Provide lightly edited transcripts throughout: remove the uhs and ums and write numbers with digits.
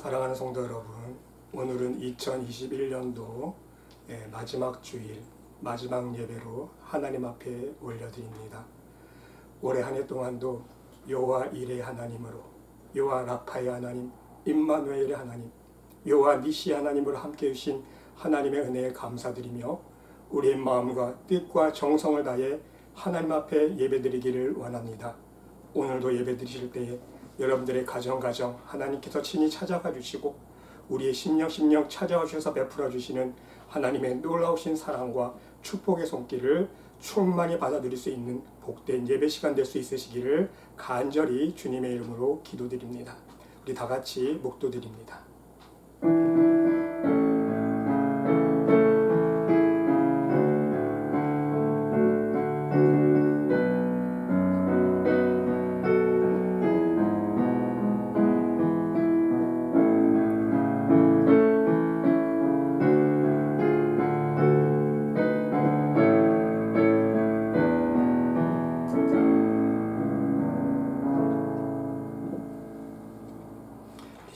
사랑하는 성도 여러분, 오늘은 2021년도 마지막 주일, 마지막 예배로 하나님 앞에 올려드립니다. 올해 한 해 동안도 여호와 이레 하나님으로, 여호와 라파의 하나님, 임마누엘의 하나님, 여호와 니시 하나님으로 함께 해주신 하나님의 은혜에 감사드리며 우리의 마음과 뜻과 정성을 다해 하나님 앞에 예배드리기를 원합니다. 오늘도 예배드리실 때에 여러분들의 가정 하나님께서 친히 찾아가 주시고 우리의 심령 찾아와 주셔서 베풀어 주시는 하나님의 놀라우신 사랑과 축복의 손길을 충만히 받아들일 수 있는 복된 예배 시간 될 수 있으시기를 간절히 주님의 이름으로 기도드립니다. 우리 다 같이 목도드립니다.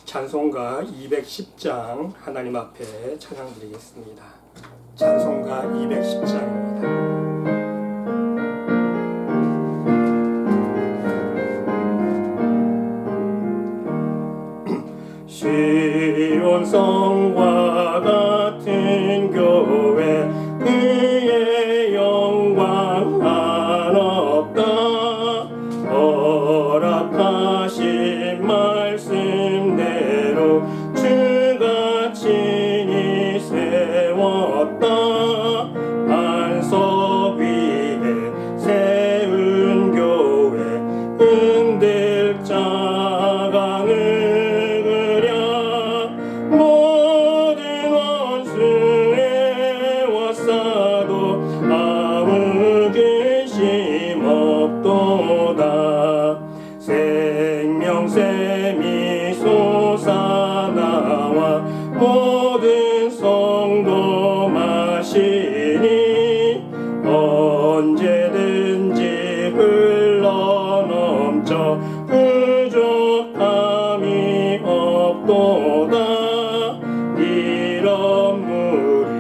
찬송가 210장 하나님 앞에 찬양 드리겠습니다. 찬송가 210장입니다. 시온 성과 같은 교회 그의 영광 한없다. 허락하신 말씀대로 주가 친히 세웠다. 반석 위에 세운 교회 흔들 자강을 그려 모든 원수에 왔사도 아무 근심 없도다. 생명샘이 솟아나와 모든 성도 마시니 언제든지 흘러넘쳐 부족함이 없도다. 이런 물이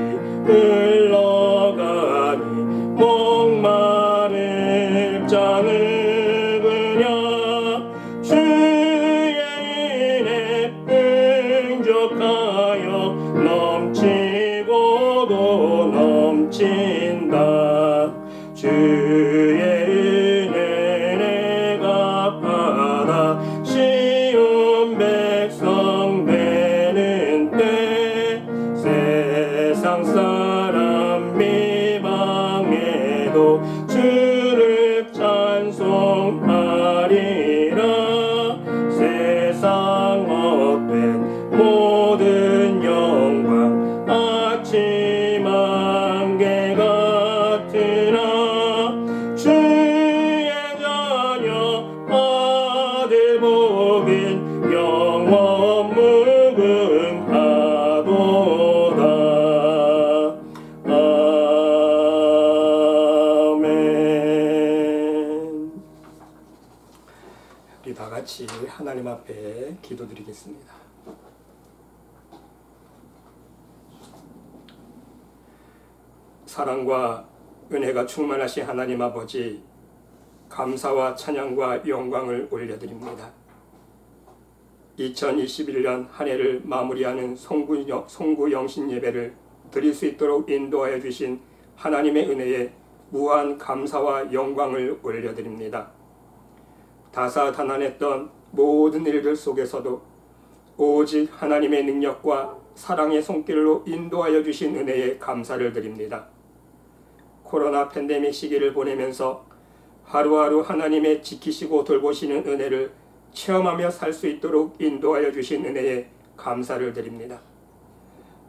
흘러가니 목마를 자는 그냥 주의 은혜 풍족하여 넘치고도 넘친다. 주의 은혜 내가 받아 쉬운 백성 되는 때 세상 사람 비방해도 주를 찬송하리라. 세상 헛된 모든 영광 아침 안개 같으나 주의 자녀 아들 복인 영원 무궁하도다. 아멘. 우리 다 같이 하나님 앞에 기도드리겠습니다. 사랑과 은혜가 충만하신 하나님 아버지, 감사와 찬양과 영광을 올려드립니다. 2021년 한 해를 마무리하는 송구 영신 예배를 드릴 수 있도록 인도하여 주신 하나님의 은혜에 무한 감사와 영광을 올려드립니다. 다사다난했던 모든 일들 속에서도 오직 하나님의 능력과 사랑의 손길로 인도하여 주신 은혜에 감사를 드립니다. 코로나 팬데믹 시기를 보내면서 하루하루 하나님의 지키시고 돌보시는 은혜를 체험하며 살 수 있도록 인도하여 주신 은혜에 감사를 드립니다.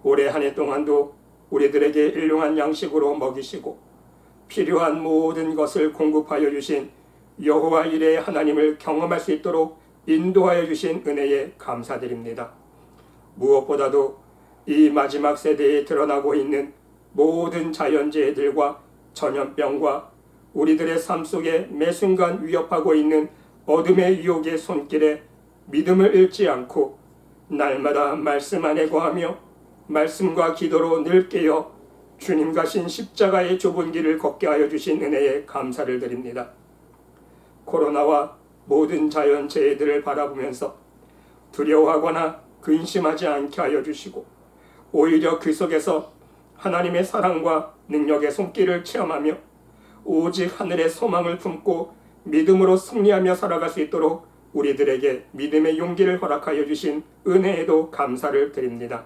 올해 한 해 동안도 우리들에게 일용한 양식으로 먹이시고 필요한 모든 것을 공급하여 주신 여호와 이레의 하나님을 경험할 수 있도록 인도하여 주신 은혜에 감사드립니다. 무엇보다도 이 마지막 세대에 드러나고 있는 모든 자연재해들과 전염병과 우리들의 삶 속에 매순간 위협하고 있는 어둠의 유혹의 손길에 믿음을 잃지 않고 날마다 말씀 안에 거하며 말씀과 기도로 늘 깨어 주님 가신 십자가의 좁은 길을 걷게 하여 주신 은혜에 감사를 드립니다. 코로나와 모든 자연재해들을 바라보면서 두려워하거나 근심하지 않게 하여 주시고 오히려 그 속에서 하나님의 사랑과 능력의 손길을 체험하며 오직 하늘의 소망을 품고 믿음으로 승리하며 살아갈 수 있도록 우리들에게 믿음의 용기를 허락하여 주신 은혜에도 감사를 드립니다.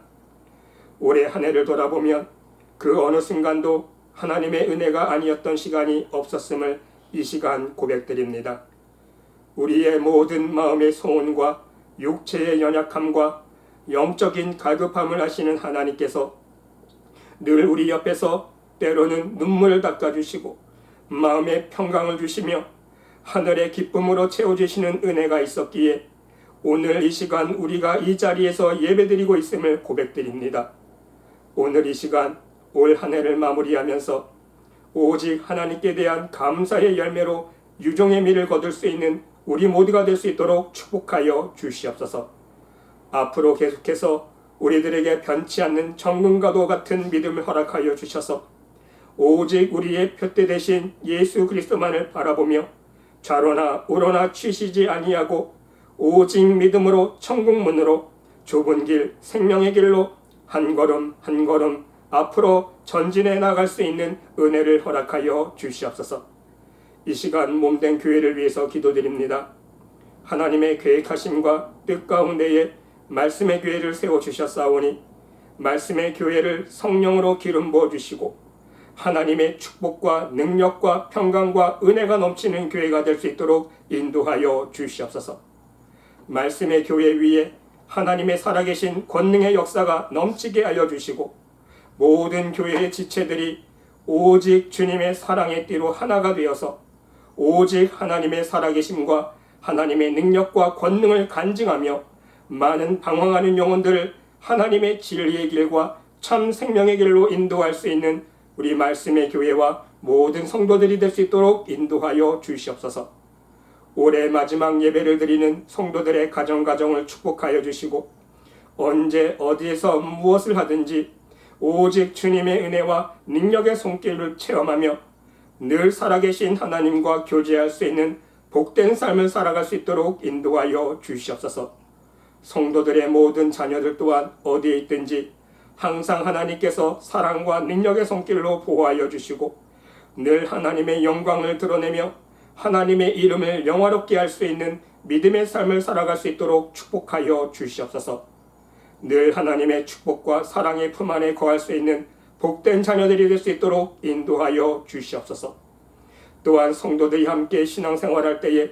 올해 한 해를 돌아보면 그 어느 순간도 하나님의 은혜가 아니었던 시간이 없었음을 이 시간 고백드립니다. 우리의 모든 마음의 소원과 육체의 연약함과 영적인 갈급함을 아시는 하나님께서 늘 우리 옆에서 때로는 눈물을 닦아주시고 마음의 평강을 주시며 하늘의 기쁨으로 채워주시는 은혜가 있었기에 오늘 이 시간 우리가 이 자리에서 예배드리고 있음을 고백드립니다. 오늘 이 시간 올 한 해를 마무리하면서 오직 하나님께 대한 감사의 열매로 유종의 미를 거둘 수 있는 우리 모두가 될 수 있도록 축복하여 주시옵소서. 앞으로 계속해서 우리들에게 변치 않는 정금과도 같은 믿음을 허락하여 주셔서 오직 우리의 표대 되신 예수 그리스도만을 바라보며 좌로나 우로나 취시지 아니하고 오직 믿음으로 천국문으로 좁은 길 생명의 길로 한 걸음 한 걸음 앞으로 전진해 나갈 수 있는 은혜를 허락하여 주시옵소서. 이 시간 몸된 교회를 위해서 기도드립니다. 하나님의 계획하심과 뜻 가운데에 말씀의 교회를 세워주셨사오니 말씀의 교회를 성령으로 기름 부어주시고 하나님의 축복과 능력과 평강과 은혜가 넘치는 교회가 될 수 있도록 인도하여 주시옵소서. 말씀의 교회 위에 하나님의 살아계신 권능의 역사가 넘치게 알려주시고 모든 교회의 지체들이 오직 주님의 사랑의 띠로 하나가 되어서 오직 하나님의 살아계심과 하나님의 능력과 권능을 간증하며 많은 방황하는 영혼들을 하나님의 진리의 길과 참 생명의 길로 인도할 수 있는 우리 말씀의 교회와 모든 성도들이 될 수 있도록 인도하여 주시옵소서. 올해 마지막 예배를 드리는 성도들의 가정을 축복하여 주시고 언제 어디에서 무엇을 하든지 오직 주님의 은혜와 능력의 손길을 체험하며 늘 살아계신 하나님과 교제할 수 있는 복된 삶을 살아갈 수 있도록 인도하여 주시옵소서. 성도들의 모든 자녀들 또한 어디에 있든지 항상 하나님께서 사랑과 능력의 손길로 보호하여 주시고 늘 하나님의 영광을 드러내며 하나님의 이름을 영화롭게 할 수 있는 믿음의 삶을 살아갈 수 있도록 축복하여 주시옵소서. 늘 하나님의 축복과 사랑의 품 안에 거할 수 있는 복된 자녀들이 될 수 있도록 인도하여 주시옵소서. 또한 성도들이 함께 신앙생활할 때에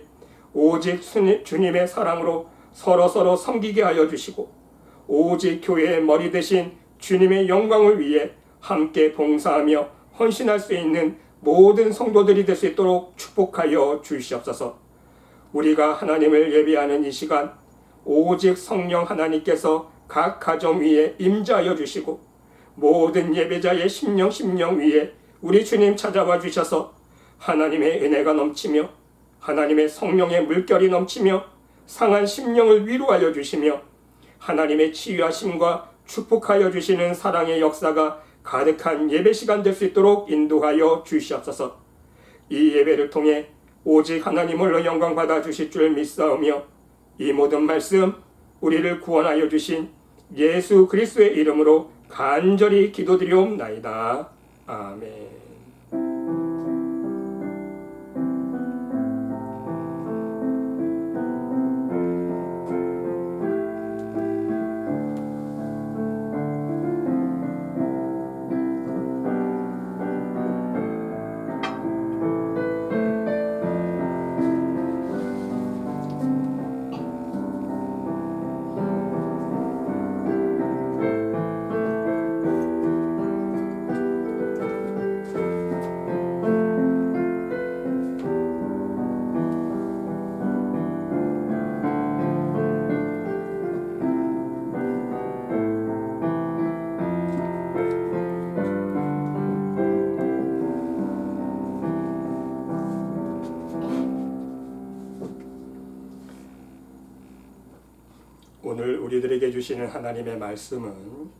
오직 주님의 사랑으로 서로 섬기게 하여 주시고 오직 교회의 머리 대신 주님의 영광을 위해 함께 봉사하며 헌신할 수 있는 모든 성도들이 될 수 있도록 축복하여 주시옵소서. 우리가 하나님을 예배하는 이 시간 오직 성령 하나님께서 각 가정 위에 임재하여 주시고 모든 예배자의 심령 위에 우리 주님 찾아와 주셔서 하나님의 은혜가 넘치며 하나님의 성령의 물결이 넘치며 상한 심령을 위로하여 주시며 하나님의 치유하심과 축복하여 주시는 사랑의 역사가 가득한 예배 시간 될 수 있도록 인도하여 주시옵소서. 이 예배를 통해 오직 하나님 홀로 영광 받아 주실 줄 믿사오며 이 모든 말씀 우리를 구원하여 주신 예수 그리스도의 이름으로 간절히 기도드리옵나이다. 아멘. 오늘 우리들에게 주시는 하나님의 말씀은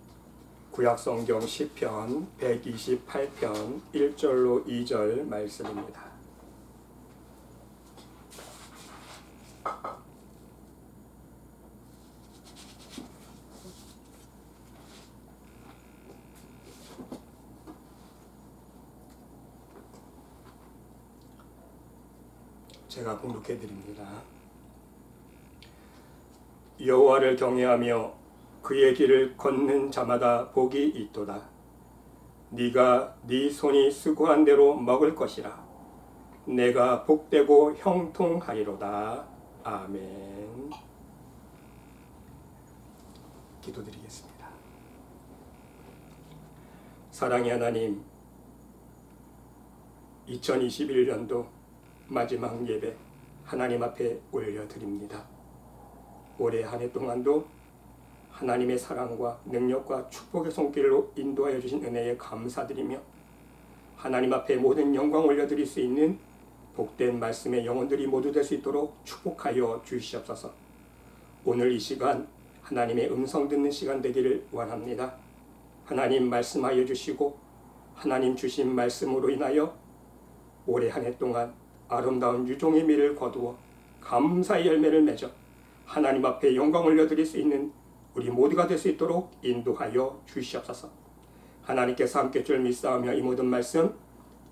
구약성경 시편 128편 1절로 2절 말씀입니다. 제가 공독해 드립니다. 여호와를 경외하며 그의 길을 걷는 자마다 복이 있도다. 네가 네 손이 수고한 대로 먹을 것이라. 내가 복되고 형통하리로다. 아멘. 기도드리겠습니다. 사랑의 하나님, 2021년도 마지막 예배 하나님 앞에 올려드립니다. 올해 한 해 동안도 하나님의 사랑과 능력과 축복의 손길로 인도하여 주신 은혜에 감사드리며 하나님 앞에 모든 영광 올려드릴 수 있는 복된 말씀의 영혼들이 모두 될 수 있도록 축복하여 주시옵소서. 오늘 이 시간 하나님의 음성 듣는 시간 되기를 원합니다. 하나님 말씀하여 주시고 하나님 주신 말씀으로 인하여 올해 한 해 동안 아름다운 유종의 미를 거두어 감사의 열매를 맺어 하나님 앞에 영광 올려드릴 수 있는 우리 모두가 될 수 있도록 인도하여 주시옵소서. 하나님께서 함께 줄 믿사오며 이 모든 말씀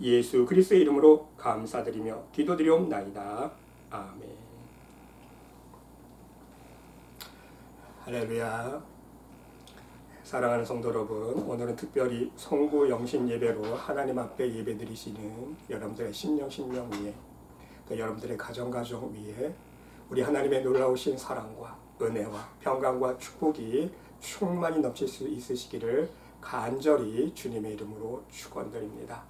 예수 그리스도의 이름으로 감사드리며 기도드리옵나이다. 아멘. 할렐루야. 사랑하는 성도 여러분, 오늘은 특별히 성구 영신 예배로 하나님 앞에 예배드리시는 여러분들의 심령 위에, 또 여러분들의 가정 위에 우리 하나님의 놀라우신 사랑과 은혜와 평강과 축복이 충만히 넘칠 수 있으시기를 간절히 주님의 이름으로 축원드립니다.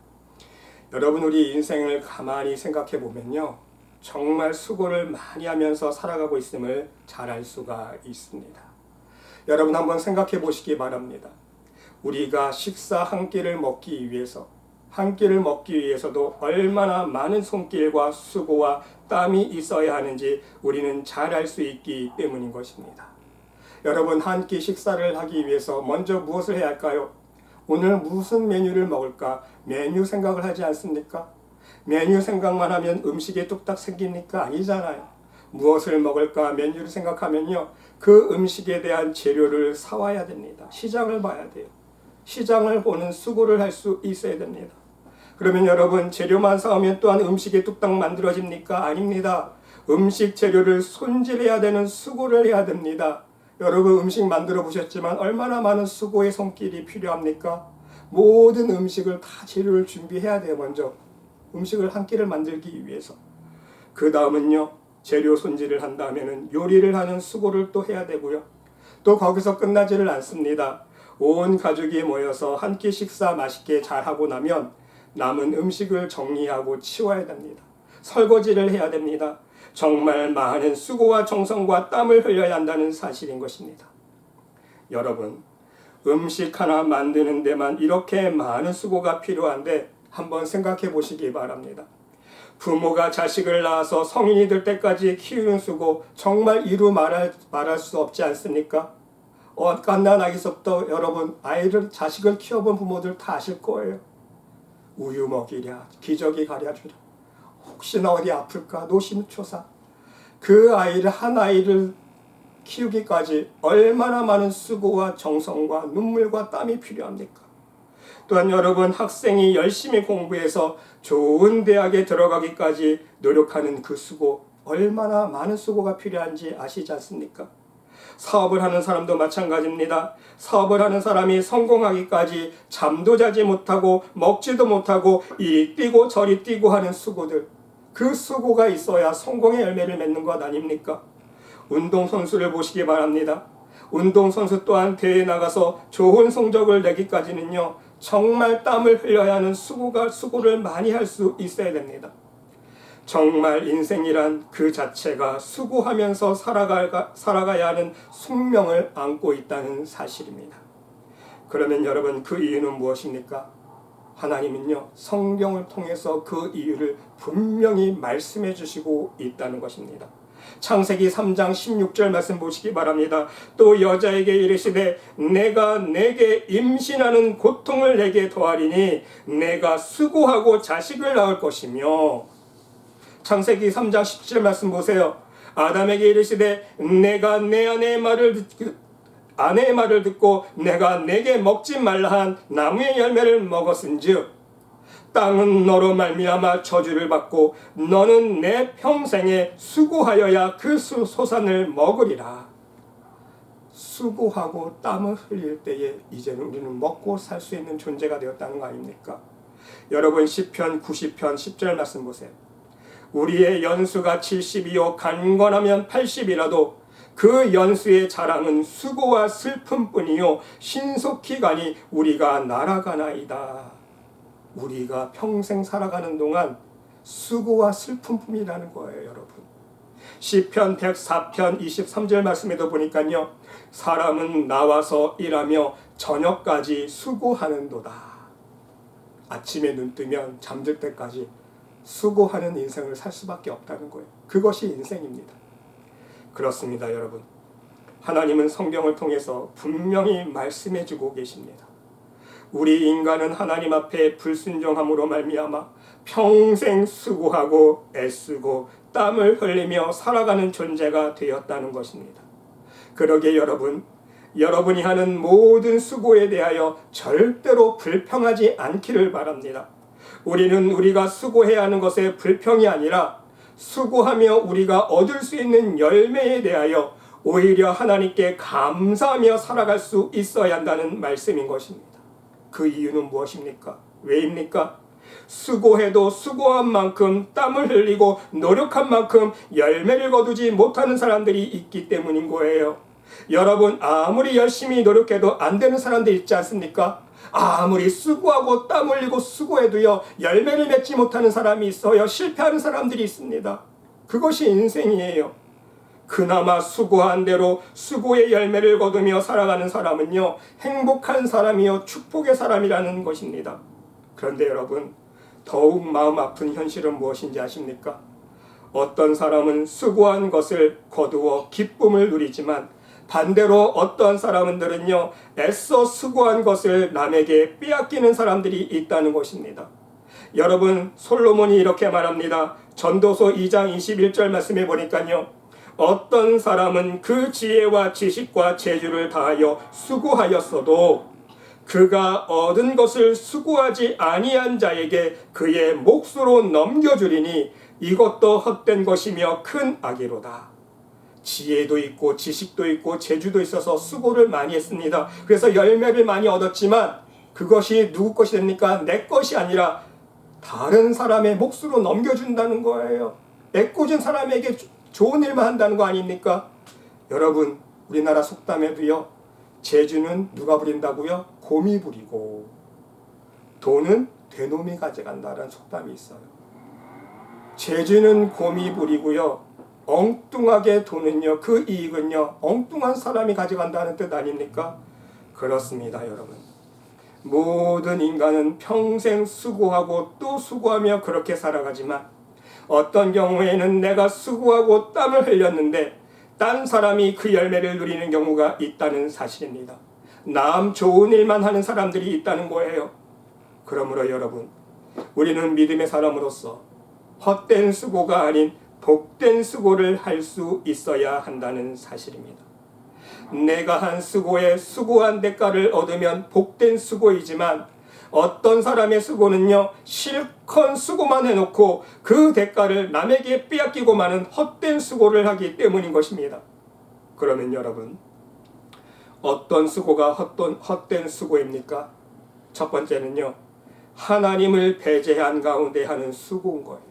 여러분, 우리 인생을 가만히 생각해 보면요, 정말 수고를 많이 하면서 살아가고 있음을 잘 알 수가 있습니다. 여러분 한번 생각해 보시기 바랍니다. 우리가 식사 한 끼를 먹기 위해서도 얼마나 많은 손길과 수고와 땀이 있어야 하는지 우리는 잘 알 수 있기 때문인 것입니다. 여러분, 한 끼 식사를 하기 위해서 먼저 무엇을 해야 할까요? 오늘 무슨 메뉴를 먹을까? 메뉴 생각을 하지 않습니까? 메뉴 생각만 하면 음식이 뚝딱 생깁니까? 아니잖아요. 무엇을 먹을까 메뉴를 생각하면요, 그 음식에 대한 재료를 사와야 됩니다. 시장을 봐야 돼요. 시장을 보는 수고를 할 수 있어야 됩니다. 그러면 여러분, 재료만 사오면 또한 음식이 뚝딱 만들어집니까? 아닙니다. 음식 재료를 손질해야 되는 수고를 해야 됩니다. 여러분, 음식 만들어 보셨지만 얼마나 많은 수고의 손길이 필요합니까? 모든 음식을 다 재료를 준비해야 돼요. 먼저 음식을 한 끼를 만들기 위해서. 그 다음은요, 재료 손질을 한 다음에는 요리를 하는 수고를 또 해야 되고요. 또 거기서 끝나지를 않습니다. 온 가족이 모여서 한 끼 식사 맛있게 잘 하고 나면 남은 음식을 정리하고 치워야 됩니다. 설거지를 해야 됩니다. 정말 많은 수고와 정성과 땀을 흘려야 한다는 사실인 것입니다. 여러분, 음식 하나 만드는 데만 이렇게 많은 수고가 필요한데 한번 생각해 보시기 바랍니다. 부모가 자식을 낳아서 성인이 될 때까지 키우는 수고 정말 이루 말할 수 없지 않습니까? 갓난아기서부터 여러분, 자식을 키워본 부모들 다 아실 거예요. 우유 먹이랴, 기저귀 가려주랴, 혹시나 어디 아플까 노심초사. 그 한 아이를 키우기까지 얼마나 많은 수고와 정성과 눈물과 땀이 필요합니까? 또한 여러분, 학생이 열심히 공부해서 좋은 대학에 들어가기까지 노력하는 그 수고, 얼마나 많은 수고가 필요한지 아시지 않습니까? 사업을 하는 사람도 마찬가지입니다. 사업을 하는 사람이 성공하기까지 잠도 자지 못하고 먹지도 못하고 이리 뛰고 저리 뛰고 하는 수고들, 그 수고가 있어야 성공의 열매를 맺는 것 아닙니까? 운동선수를 보시기 바랍니다. 운동선수 또한 대회에 나가서 좋은 성적을 내기까지는요, 정말 땀을 흘려야 하는 수고를 많이 할 수 있어야 됩니다. 정말 인생이란 그 자체가 수고하면서 살아가야 하는 숙명을 안고 있다는 사실입니다. 그러면 여러분, 그 이유는 무엇입니까? 하나님은요, 성경을 통해서 그 이유를 분명히 말씀해 주시고 있다는 것입니다. 창세기 3장 16절 말씀 보시기 바랍니다. 또 여자에게 이르시되 내가 내게 임신하는 고통을 내게 더하리니 내가 수고하고 자식을 낳을 것이며. 창세기 3장 17절 말씀 보세요. 아담에게 이르시되 내가 내 아내의 말을 듣고 내가 내게 먹지 말라 한 나무의 열매를 먹었은즉 땅은 너로 말미암아 저주를 받고 너는 내 평생에 수고하여야 그 소산을 먹으리라. 수고하고 땀을 흘릴 때에 이제는 우리는 먹고 살 수 있는 존재가 되었다는 거 아닙니까? 여러분 시편 90편 10절 말씀 보세요. 우리의 연수가 70이요 간건하면 80이라도 그 연수의 자랑은 수고와 슬픔뿐이요 신속히 가니 우리가 날아가나이다. 우리가 평생 살아가는 동안 수고와 슬픔뿐이라는 거예요, 여러분. 시편 104편 23절 말씀에도 보니까요. 사람은 나와서 일하며 저녁까지 수고하는도다. 아침에 눈 뜨면 잠들 때까지 수고하는 인생을 살 수밖에 없다는 거예요. 그것이 인생입니다. 그렇습니다, 여러분. 하나님은 성경을 통해서 분명히 말씀해 주고 계십니다. 우리 인간은 하나님 앞에 불순종함으로 말미암아 평생 수고하고 애쓰고 땀을 흘리며 살아가는 존재가 되었다는 것입니다. 그러기에 여러분이 하는 모든 수고에 대하여 절대로 불평하지 않기를 바랍니다. 우리는 우리가 수고해야 하는 것에 불평이 아니라 수고하며 우리가 얻을 수 있는 열매에 대하여 오히려 하나님께 감사하며 살아갈 수 있어야 한다는 말씀인 것입니다. 그 이유는 무엇입니까? 왜입니까? 수고해도 수고한 만큼 땀을 흘리고 노력한 만큼 열매를 거두지 못하는 사람들이 있기 때문인 거예요. 여러분, 아무리 열심히 노력해도 안 되는 사람들 있지 않습니까? 아무리 수고하고 땀 흘리고 수고해도요 열매를 맺지 못하는 사람이 있어요. 실패하는 사람들이 있습니다. 그것이 인생이에요. 그나마 수고한 대로 수고의 열매를 거두며 살아가는 사람은요 행복한 사람이요 축복의 사람이라는 것입니다. 그런데 여러분, 더욱 마음 아픈 현실은 무엇인지 아십니까? 어떤 사람은 수고한 것을 거두어 기쁨을 누리지만 반대로 어떤 사람들은요 애써 수고한 것을 남에게 빼앗기는 사람들이 있다는 것입니다. 여러분, 솔로몬이 이렇게 말합니다. 전도서 2장 21절 말씀에 보니까요, 어떤 사람은 그 지혜와 지식과 재주를 다하여 수고하였어도 그가 얻은 것을 수고하지 아니한 자에게 그의 몫으로 넘겨주리니 이것도 헛된 것이며 큰 악이로다. 지혜도 있고 지식도 있고 재주도 있어서 수고를 많이 했습니다. 그래서 열매를 많이 얻었지만 그것이 누구 것이 됩니까? 내 것이 아니라 다른 사람의 몫으로 넘겨준다는 거예요. 애꿎은 사람에게 좋은 일만 한다는 거 아닙니까? 여러분, 우리나라 속담에도요 재주는 누가 부린다고요? 곰이 부리고 돈은 되놈이 가져간다는 속담이 있어요. 재주는 곰이 부리고요 엉뚱하게 돈은요 그 이익은요 엉뚱한 사람이 가져간다는 뜻 아닙니까? 그렇습니다, 여러분. 모든 인간은 평생 수고하고 또 수고하며 그렇게 살아가지만 어떤 경우에는 내가 수고하고 땀을 흘렸는데 딴 사람이 그 열매를 누리는 경우가 있다는 사실입니다. 남 좋은 일만 하는 사람들이 있다는 거예요. 그러므로 여러분, 우리는 믿음의 사람으로서 헛된 수고가 아닌 복된 수고를 할 수 있어야 한다는 사실입니다. 내가 한 수고에 수고한 대가를 얻으면 복된 수고이지만 어떤 사람의 수고는요 실컷 수고만 해놓고 그 대가를 남에게 빼앗기고 마는 헛된 수고를 하기 때문인 것입니다. 그러면 여러분, 어떤 수고가 헛된 수고입니까? 첫 번째는요 하나님을 배제한 가운데 하는 수고인 거예요.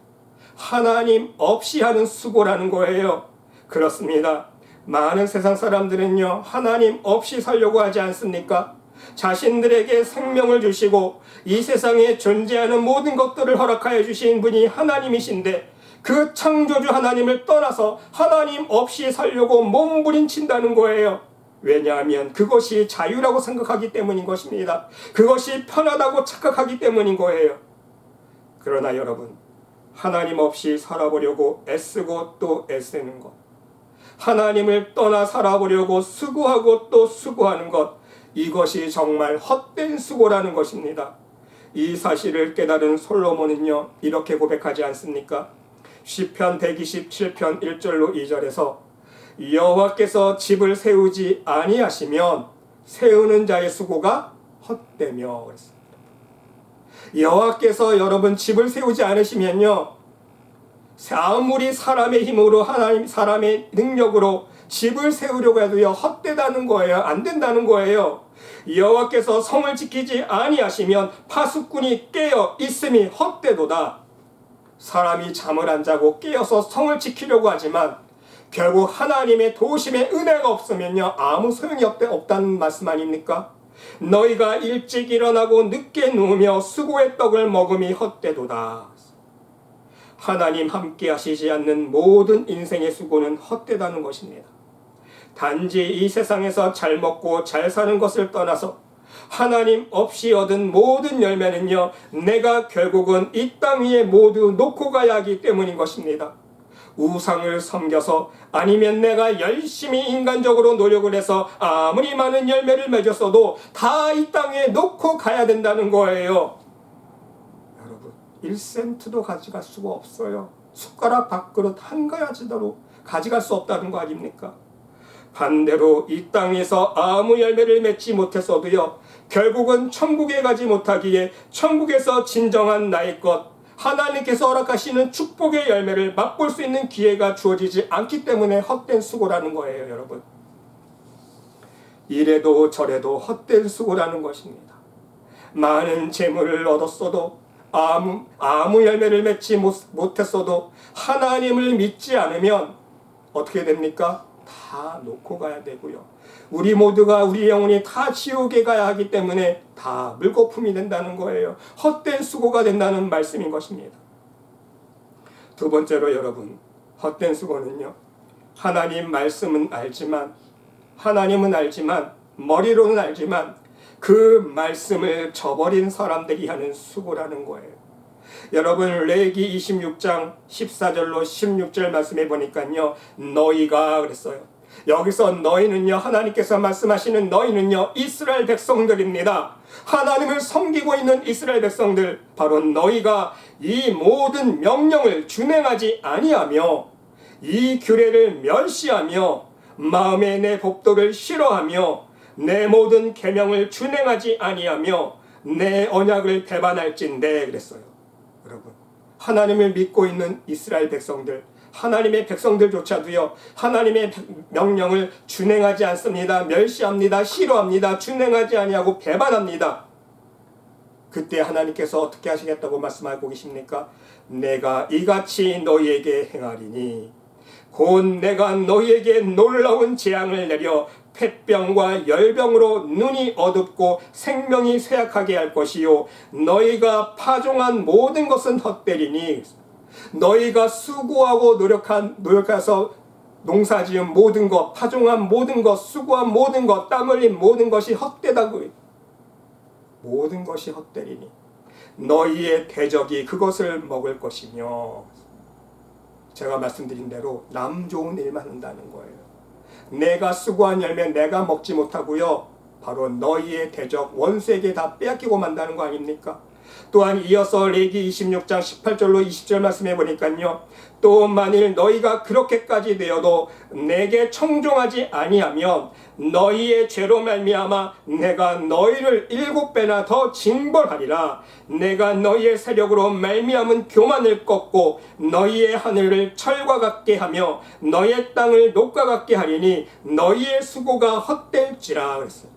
하나님 없이 하는 수고라는 거예요. 그렇습니다. 많은 세상 사람들은요 하나님 없이 살려고 하지 않습니까? 자신들에게 생명을 주시고 이 세상에 존재하는 모든 것들을 허락하여 주신 분이 하나님이신데 그 창조주 하나님을 떠나서 하나님 없이 살려고 몸부림친다는 거예요. 왜냐하면 그것이 자유라고 생각하기 때문인 것입니다. 그것이 편하다고 착각하기 때문인 거예요. 그러나 여러분, 하나님 없이 살아보려고 애쓰고 또 애쓰는 것, 하나님을 떠나 살아보려고 수고하고 또 수고하는 것, 이것이 정말 헛된 수고라는 것입니다. 이 사실을 깨달은 솔로몬은요, 이렇게 고백하지 않습니까? 시편 127편 1절로 2절에서 여호와께서 집을 세우지 아니하시면 세우는 자의 수고가 헛되며 그랬습니다. 여호와께서 여러분 집을 세우지 않으시면요, 아무리 사람의 힘으로 하나님 사람의 능력으로 집을 세우려고 해도요 헛되다는 거예요. 안 된다는 거예요. 여호와께서 성을 지키지 아니하시면 파수꾼이 깨어 있음이 헛되도다. 사람이 잠을 안 자고 깨어서 성을 지키려고 하지만 결국 하나님의 도우심의 은혜가 없으면요 아무 소용이 없다는 말씀 아닙니까? 너희가 일찍 일어나고 늦게 누우며 수고의 떡을 먹음이 헛되도다. 하나님 함께 하시지 않는 모든 인생의 수고는 헛되다는 것입니다. 단지 이 세상에서 잘 먹고 잘 사는 것을 떠나서 하나님 없이 얻은 모든 열매는요 내가 결국은 이 땅 위에 모두 놓고 가야 하기 때문인 것입니다. 우상을 섬겨서 아니면 내가 열심히 인간적으로 노력을 해서 아무리 많은 열매를 맺었어도 다 이 땅에 놓고 가야 된다는 거예요. 여러분 1센트도 가져갈 수가 없어요. 숟가락 밥그릇 한 가지도 가져갈 수 없다는 거 아닙니까? 반대로 이 땅에서 아무 열매를 맺지 못했어도요 결국은 천국에 가지 못하기에 천국에서 진정한 나의 것 하나님께서 허락하시는 축복의 열매를 맛볼 수 있는 기회가 주어지지 않기 때문에 헛된 수고라는 거예요. 여러분 이래도 저래도 헛된 수고라는 것입니다. 많은 재물을 얻었어도 아무 열매를 맺지 못했어도 하나님을 믿지 않으면 어떻게 됩니까? 다 놓고 가야 되고요. 우리 모두가 우리 영혼이 다 지옥에 가야 하기 때문에 다 물거품이 된다는 거예요. 헛된 수고가 된다는 말씀인 것입니다. 두 번째로 여러분 헛된 수고는요 하나님 말씀은 알지만 머리로는 알지만 그 말씀을 저버린 사람들이 하는 수고라는 거예요. 여러분 레위기 26장 14절로 16절 말씀해 보니까요 너희가 그랬어요. 여기서 너희는요 하나님께서 말씀하시는 너희는요 이스라엘 백성들입니다. 하나님을 섬기고 있는 이스라엘 백성들 바로 너희가 이 모든 명령을 준행하지 아니하며 이 규례를 멸시하며 마음에 내 법도를 싫어하며 내 모든 계명을 준행하지 아니하며 내 언약을 배반할진대 그랬어요. 여러분 하나님을 믿고 있는 이스라엘 백성들 하나님의 백성들조차도요 하나님의 명령을 준행하지 않습니다. 멸시합니다. 싫어합니다. 준행하지 아니하고 배반합니다. 그때 하나님께서 어떻게 하시겠다고 말씀하고 계십니까? 내가 이같이 너희에게 행하리니 곧 내가 너희에게 놀라운 재앙을 내려 폐병과 열병으로 눈이 어둡고 생명이 쇠약하게 할 것이요 너희가 파종한 모든 것은 헛되리니 너희가 수고하고 노력해서 농사지은 모든 것, 파종한 모든 것, 수고한 모든 것, 땀 흘린 모든 것이 헛되다고 모든 것이 헛되리니 너희의 대적이 그것을 먹을 것이며 제가 말씀드린 대로 남 좋은 일만 한다는 거예요. 내가 수고한 열매 내가 먹지 못하고요 바로 너희의 대적 원수에게 다 빼앗기고 만다는 거 아닙니까? 또한 이어서 레위기 26장 18절로 20절 말씀해 보니까요 또 만일 너희가 그렇게까지 되어도 내게 청종하지 아니하면 너희의 죄로 말미암아 내가 너희를 7배나 더 징벌하리라. 내가 너희의 세력으로 말미암은 교만을 꺾고 너희의 하늘을 철과 같게 하며 너희의 땅을 녹과 같게 하리니 너희의 수고가 헛될지라 그랬어요.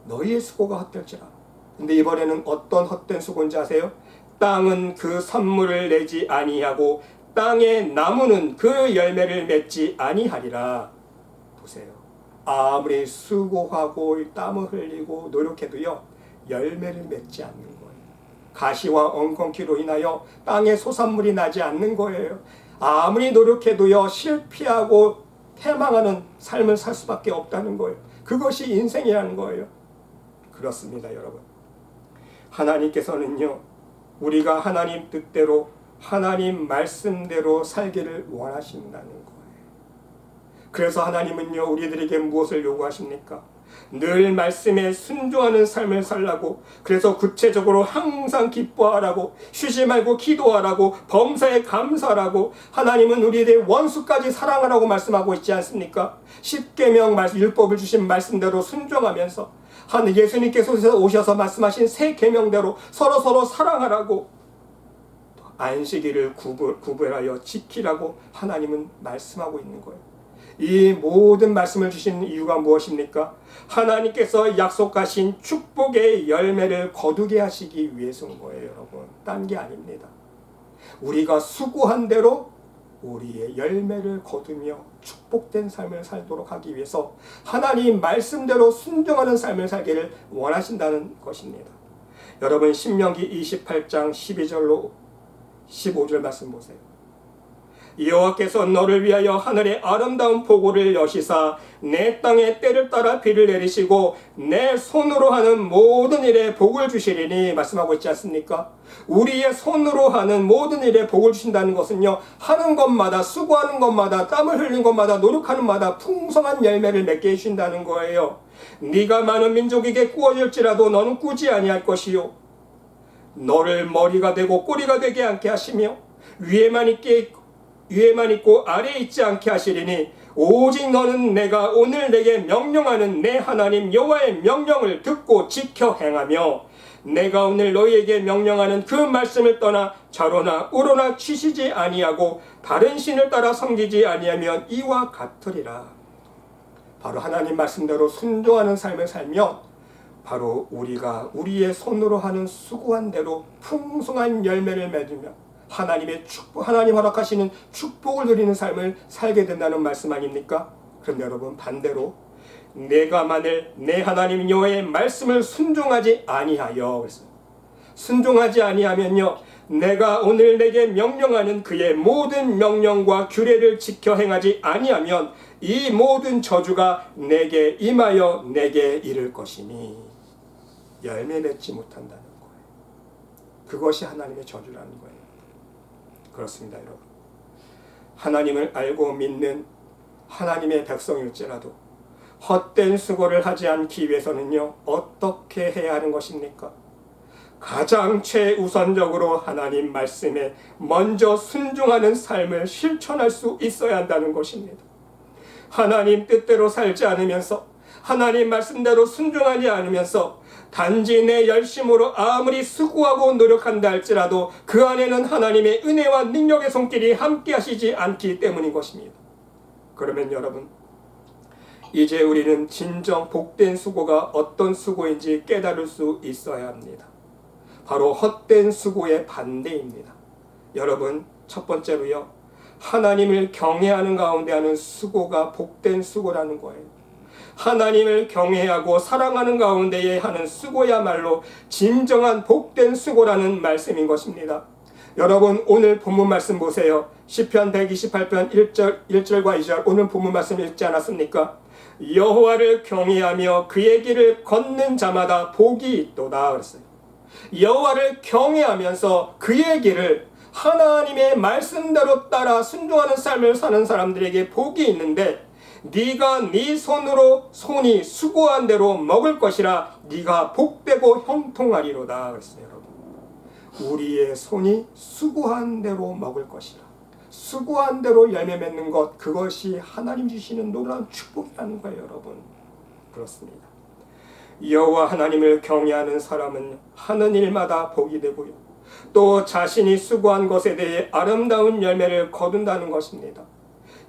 너희의 수고가 헛될지라. 근데 이번에는 어떤 헛된 수고인지 아세요? 땅은 그 선물을 내지 아니하고 땅의 나무는 그 열매를 맺지 아니하리라. 보세요. 아무리 수고하고 땀을 흘리고 노력해도요 열매를 맺지 않는 거예요. 가시와 엉겅퀴로 인하여 땅에 소산물이 나지 않는 거예요. 아무리 노력해도요 실패하고 패망하는 삶을 살 수밖에 없다는 거예요. 그것이 인생이라는 거예요. 그렇습니다, 여러분. 하나님께서는요 우리가 하나님 뜻대로 하나님 말씀대로 살기를 원하신다는 거예요. 그래서 하나님은요, 우리들에게 무엇을 요구하십니까? 늘 말씀에 순종하는 삶을 살라고, 그래서 구체적으로 항상 기뻐하라고, 쉬지 말고 기도하라고, 범사에 감사하라고, 하나님은 우리의 원수까지 사랑하라고 말씀하고 있지 않습니까? 십계명 율법을 주신 말씀대로 순종하면서 예수님께서 오셔서 말씀하신 새 계명대로 서로 사랑하라고, 안식일을 구별하여 지키라고 하나님은 말씀하고 있는 거예요. 이 모든 말씀을 주신 이유가 무엇입니까? 하나님께서 약속하신 축복의 열매를 거두게 하시기 위해서인 거예요, 여러분. 딴 게 아닙니다. 우리가 수고한 대로 우리의 열매를 거두며 축복된 삶을 살도록 하기 위해서 하나님 말씀대로 순종하는 삶을 살기를 원하신다는 것입니다. 여러분, 신명기 28장 12절로 15절 말씀 보세요. 여호와께서 너를 위하여 하늘의 아름다운 보고를 여시사 내 땅에 때를 따라 비를 내리시고 내 손으로 하는 모든 일에 복을 주시리니 말씀하고 있지 않습니까? 우리의 손으로 하는 모든 일에 복을 주신다는 것은요, 하는 것마다, 수고하는 것마다, 땀을 흘리는 것마다, 노력하는 마다 풍성한 열매를 맺게 해주신다는 거예요. 네가 많은 민족에게 꾸어질지라도 너는 꾸지 아니할 것이요, 너를 머리가 되고 꼬리가 되게 않게 하시며 위에만 있고 아래에 있지 않게 하시리니 오직 너는 내가 오늘 내게 명령하는 내 하나님 여호와의 명령을 듣고 지켜 행하며 내가 오늘 너희에게 명령하는 그 말씀을 떠나 좌로나 우로나 취시지 아니하고 다른 신을 따라 섬기지 아니하면 이와 같으리라. 바로 하나님 말씀대로 순종하는 삶을 살면 바로 우리가 우리의 손으로 하는 수고한 대로 풍성한 열매를 맺으며 하나님 허락하시는 축복을 누리는 삶을 살게 된다는 말씀 아닙니까? 그럼 여러분, 반대로 내가 만일 내 하나님 여호와의 말씀을 순종하지 아니하여, 순종하지 아니하면요, 내가 오늘 내게 명령하는 그의 모든 명령과 규례를 지켜 행하지 아니하면 이 모든 저주가 내게 임하여 내게 이를 것이니 열매 맺지 못한다는 거예요. 그것이 하나님의 저주라는 거예요. 그렇습니다, 여러분. 하나님을 알고 믿는 하나님의 백성일지라도 헛된 수고를 하지 않기 위해서는요, 어떻게 해야 하는 것입니까? 가장 최우선적으로 하나님 말씀에 먼저 순종하는 삶을 실천할 수 있어야 한다는 것입니다. 하나님 뜻대로 살지 않으면서, 하나님 말씀대로 순종하지 않으면서 단지 내 열심으로 아무리 수고하고 노력한다 할지라도 그 안에는 하나님의 은혜와 능력의 손길이 함께 하시지 않기 때문인 것입니다. 그러면 여러분, 이제 우리는 진정 복된 수고가 어떤 수고인지 깨달을 수 있어야 합니다. 바로 헛된 수고의 반대입니다. 여러분, 첫 번째로요, 하나님을 경외하는 가운데 하는 수고가 복된 수고라는 거예요. 하나님을 경외하고 사랑하는 가운데에 하는 수고야말로 진정한 복된 수고라는 말씀인 것입니다. 여러분, 오늘 본문 말씀 보세요. 시편 128편 1절과 2절 오늘 본문 말씀 읽지 않았습니까? 여호와를 경외하며 그의 길을 걷는 자마다 복이 있도다 그랬어요. 여호와를 경외하면서 그의 길을, 하나님의 말씀대로 따라 순종하는 삶을 사는 사람들에게 복이 있는데, 네가 네 손이 수고한 대로 먹을 것이라 네가 복되고 형통하리로다 그랬어요. 여러분, 우리의 손이 수고한 대로 먹을 것이라, 수고한 대로 열매 맺는 것, 그것이 하나님 주시는 놀라운 축복이라는 거예요, 여러분. 그렇습니다. 여호와 하나님을 경외하는 사람은 하는 일마다 복이 되고요, 또 자신이 수고한 것에 대해 아름다운 열매를 거둔다는 것입니다.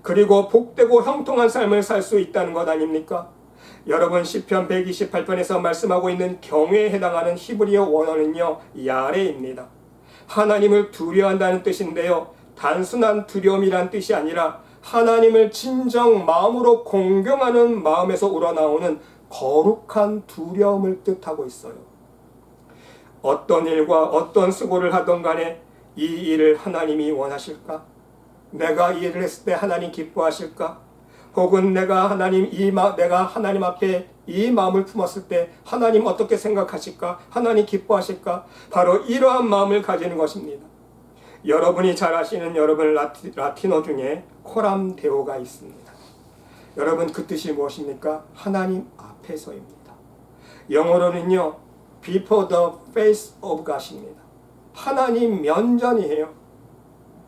그리고 복되고 형통한 삶을 살 수 있다는 것 아닙니까? 여러분, 시편 128편에서 말씀하고 있는 경외에 해당하는 히브리어 원어는요, 야레입니다. 하나님을 두려워한다는 뜻인데요, 단순한 두려움이란 뜻이 아니라 하나님을 진정 마음으로 공경하는 마음에서 우러나오는 거룩한 두려움을 뜻하고 있어요. 어떤 일과 어떤 수고를 하던 간에 이 일을 하나님이 원하실까? 내가 이 일을 했을 때 하나님 기뻐하실까? 혹은 내가 하나님 앞에 이 마음을 품었을 때 하나님 어떻게 생각하실까? 하나님 기뻐하실까? 바로 이러한 마음을 가지는 것입니다. 여러분이 잘 아시는 여러분 라틴어 중에 코람 데오가 있습니다. 여러분 그 뜻이 무엇입니까? 하나님 앞에서입니다. 영어로는요, before the face of God입니다. 하나님 면전이에요.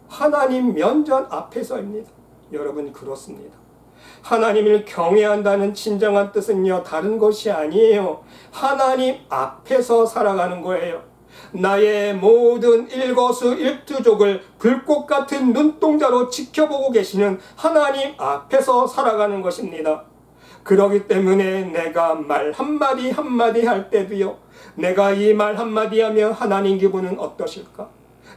하나님 면전 앞에서입니다. 여러분 그렇습니다. 하나님을 경외한다는 진정한 뜻은요, 다른 것이 아니에요. 하나님 앞에서 살아가는 거예요. 나의 모든 일거수일투족을 불꽃 같은 눈동자로 지켜보고 계시는 하나님 앞에서 살아가는 것입니다. 그러기 때문에 내가 말 한마디 한마디 할 때도요, 내가 이 말 한마디 하면 하나님 기분은 어떠실까?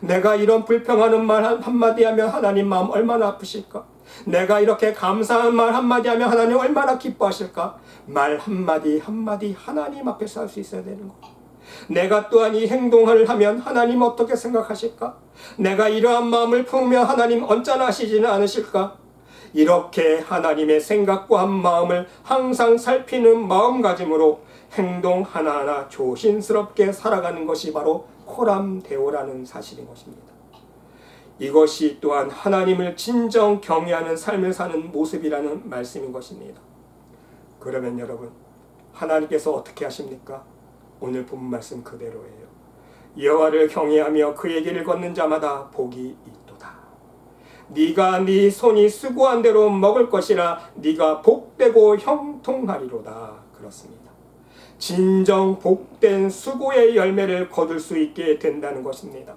내가 이런 불평하는 말 한마디 하면 하나님 마음 얼마나 아프실까? 내가 이렇게 감사한 말 한마디 하면 하나님 얼마나 기뻐하실까? 말 한마디 한마디 하나님 앞에서 할 수 있어야 되는 거예요. 내가 또한 이 행동을 하면 하나님 어떻게 생각하실까? 내가 이러한 마음을 품으면 하나님 언짢아 하시지는 않으실까? 이렇게 하나님의 생각과 마음을 항상 살피는 마음가짐으로 행동 하나하나 조심스럽게 살아가는 것이 바로 코람데오라는 사실인 것입니다. 이것이 또한 하나님을 진정 경외하는 삶을 사는 모습이라는 말씀인 것입니다. 그러면 여러분, 하나님께서 어떻게 하십니까? 오늘 본 말씀 그대로예요. 여호와를 경외하며 그의 길을 걷는 자마다 복이 있도다. 네가 네 손이 수고한 대로 먹을 것이라 네가 복되고 형통하리로다. 그렇습니다. 진정 복된 수고의 열매를 거둘 수 있게 된다는 것입니다.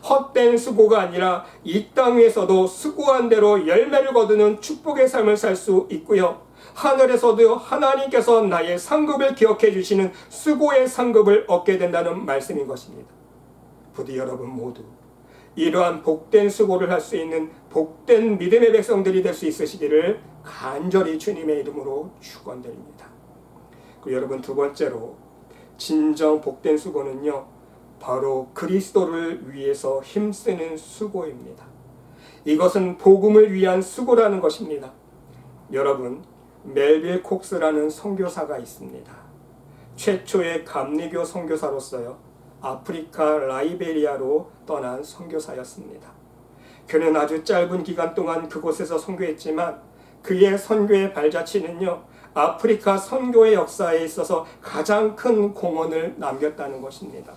헛된 수고가 아니라 이 땅에서도 수고한 대로 열매를 거두는 축복의 삶을 살 수 있고요, 하늘에서도 하나님께서 나의 상급을 기억해 주시는 수고의 상급을 얻게 된다는 말씀인 것입니다. 부디 여러분 모두 이러한 복된 수고를 할 수 있는 복된 믿음의 백성들이 될 수 있으시기를 간절히 주님의 이름으로 축원드립니다. 그리고 여러분, 두 번째로 진정 복된 수고는요, 바로 그리스도를 위해서 힘쓰는 수고입니다. 이것은 복음을 위한 수고라는 것입니다. 여러분, 멜빌 콕스라는 선교사가 있습니다. 최초의 감리교 선교사로서요, 아프리카 라이베리아로 떠난 선교사였습니다. 그는 아주 짧은 기간 동안 그곳에서 선교했지만 그의 선교의 발자취는요, 아프리카 선교의 역사에 있어서 가장 큰 공헌을 남겼다는 것입니다.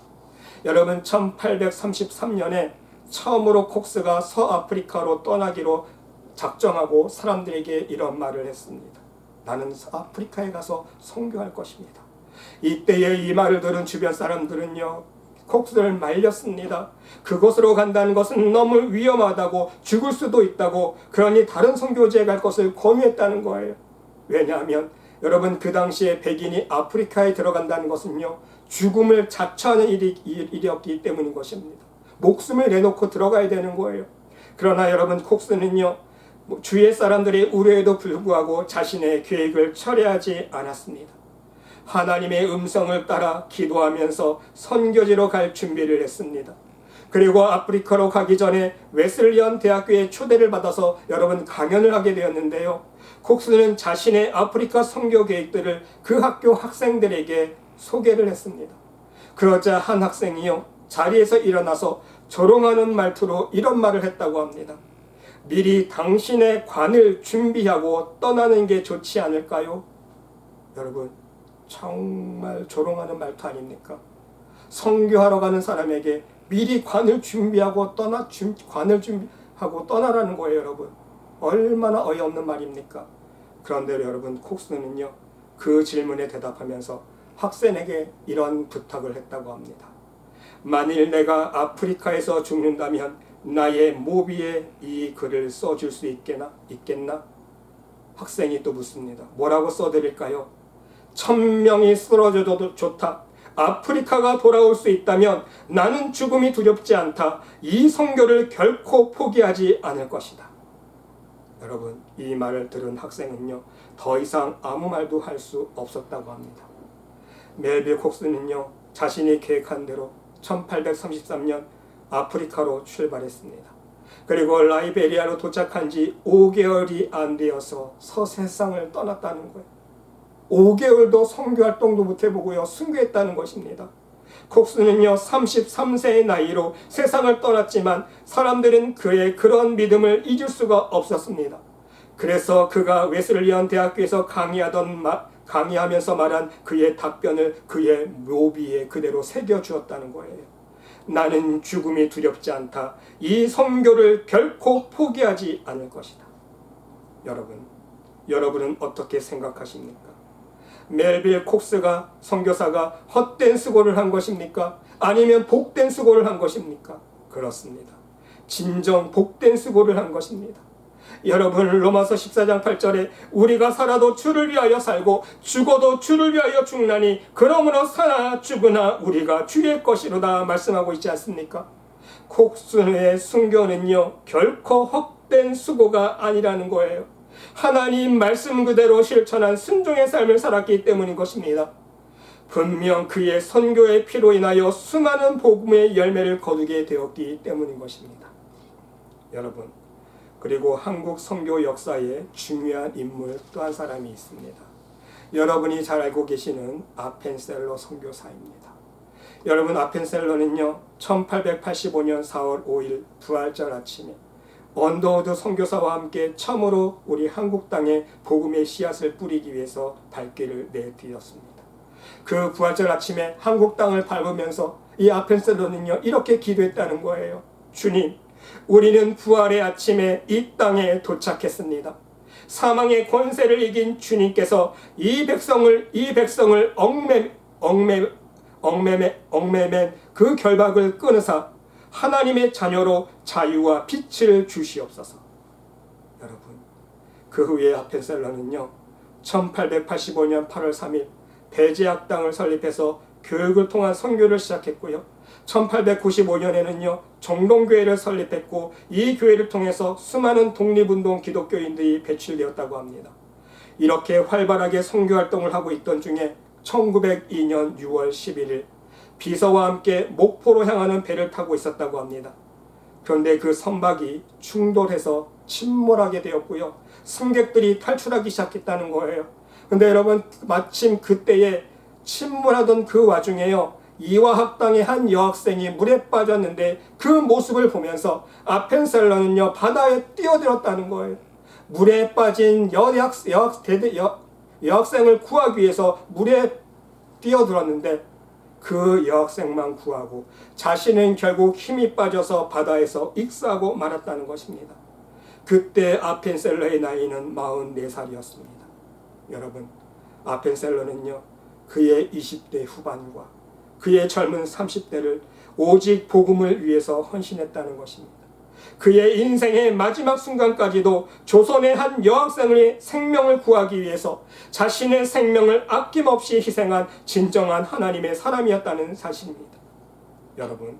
여러분, 1833년에 처음으로 콕스가 서아프리카로 떠나기로 작정하고 사람들에게 이런 말을 했습니다. 나는 아프리카에 가서 선교할 것입니다. 이때에 이 말을 들은 주변 사람들은요, 콕스를 말렸습니다. 그곳으로 간다는 것은 너무 위험하다고, 죽을 수도 있다고, 그러니 다른 선교지에 갈 것을 권유했다는 거예요. 왜냐하면 여러분, 그 당시에 백인이 아프리카에 들어간다는 것은요, 죽음을 자처하는 일이었기 때문인 것입니다. 목숨을 내놓고 들어가야 되는 거예요. 그러나 여러분, 콕스는요, 주위의 사람들의 우려에도 불구하고 자신의 계획을 철회하지 않았습니다. 하나님의 음성을 따라 기도하면서 선교지로 갈 준비를 했습니다. 그리고 아프리카로 가기 전에 웨슬리언 대학교에 초대를 받아서 여러분 강연을 하게 되었는데요, 콕스는 자신의 아프리카 선교 계획들을 그 학교 학생들에게 소개를 했습니다. 그러자 한 학생이요, 자리에서 일어나서 조롱하는 말투로 이런 말을 했다고 합니다. 미리 당신의 관을 준비하고 떠나는 게 좋지 않을까요? 여러분, 정말 조롱하는 말투 아닙니까? 선교하러 가는 사람에게 미리 관을 준비하고 떠나라는 거예요. 여러분, 얼마나 어이없는 말입니까? 그런데 여러분, 콕스는요, 그 질문에 대답하면서 학생에게 이런 부탁을 했다고 합니다. 만일 내가 아프리카에서 죽는다면 나의 목 위에 이 글을 써줄 수 있겠나? 학생이 또 묻습니다. 뭐라고 써드릴까요? 1000명이 쓰러져도 좋다. 아프리카가 돌아올 수 있다면 나는 죽음이 두렵지 않다. 이 선교를 결코 포기하지 않을 것이다. 여러분, 이 말을 들은 학생은요, 더 이상 아무 말도 할 수 없었다고 합니다. 멜빌 콕스는요, 자신이 계획한 대로 1833년 아프리카로 출발했습니다. 그리고 라이베리아로 도착한 지 5개월이 안 되어서 서세상을 떠났다는 거예요. 5개월도 선교활동도 못해보고요, 순교했다는 것입니다. 콕스는요, 33세의 나이로 세상을 떠났지만 사람들은 그의 그런 믿음을 잊을 수가 없었습니다. 그래서 그가 웨슬리안 대학교에서 강의하면서 말한 그의 답변을 그의 묘비에 그대로 새겨주었다는 거예요. 나는 죽음이 두렵지 않다. 이 선교를 결코 포기하지 않을 것이다. 여러분은 어떻게 생각하십니까? 멜빌 콕스가 선교사가 헛된 수고를 한 것입니까? 아니면 복된 수고를 한 것입니까? 그렇습니다. 진정 복된 수고를 한 것입니다. 여러분, 로마서 14장 8절에 우리가 살아도 주를 위하여 살고 죽어도 주를 위하여 죽나니 그러므로 사나 죽으나 우리가 주의 것이로다 말씀하고 있지 않습니까? 콕스의 순교는요 결코 헛된 수고가 아니라는 거예요. 하나님 말씀 그대로 실천한 순종의 삶을 살았기 때문인 것입니다. 분명 그의 선교의 피로 인하여 수많은 복음의 열매를 거두게 되었기 때문인 것입니다. 여러분, 그리고 한국 선교 역사에 중요한 인물 또 한 사람이 있습니다. 여러분이 잘 알고 계시는 아펜셀러 선교사입니다. 여러분, 아펜셀러는요 1885년 4월 5일 부활절 아침에 언더우드 선교사와 함께 처음으로 우리 한국 땅에 복음의 씨앗을 뿌리기 위해서 발길을 내디뎠습니다. 그 부활절 아침에 한국 땅을 밟으면서 이 아펜셀러는요 이렇게 기도했다는 거예요. 주님, 우리는 부활의 아침에 이 땅에 도착했습니다. 사망의 권세를 이긴 주님께서 이 백성을 얽매맨 그 결박을 끊으사 하나님의 자녀로 자유와 빛을 주시옵소서. 여러분, 그 후에 아펜셀러는요 1885년 8월 3일 배제학 당을 설립해서 교육을 통한 선교를 시작했고요. 1895년에는요 정동교회를 설립했고 이 교회를 통해서 수많은 독립운동 기독교인들이 배출되었다고 합니다. 이렇게 활발하게 선교활동을 하고 있던 중에 1902년 6월 11일 비서와 함께 목포로 향하는 배를 타고 있었다고 합니다. 그런데 그 선박이 충돌해서 침몰하게 되었고요. 승객들이 탈출하기 시작했다는 거예요. 근데 여러분, 마침 그때에 침몰하던 그 와중에요 이화학당의 한 여학생이 물에 빠졌는데 그 모습을 보면서 아펜셀러는요 바다에 뛰어들었다는 거예요. 물에 빠진 여학생을 구하기 위해서 물에 뛰어들었는데 그 여학생만 구하고 자신은 결국 힘이 빠져서 바다에서 익사하고 말았다는 것입니다. 그때 아펜셀러의 나이는 44살이었습니다. 여러분, 아펜셀러는요 그의 20대 후반과 그의 젊은 30대를 오직 복음을 위해서 헌신했다는 것입니다. 그의 인생의 마지막 순간까지도 조선의 한 여학생의 생명을 구하기 위해서 자신의 생명을 아낌없이 희생한 진정한 하나님의 사람이었다는 사실입니다. 여러분,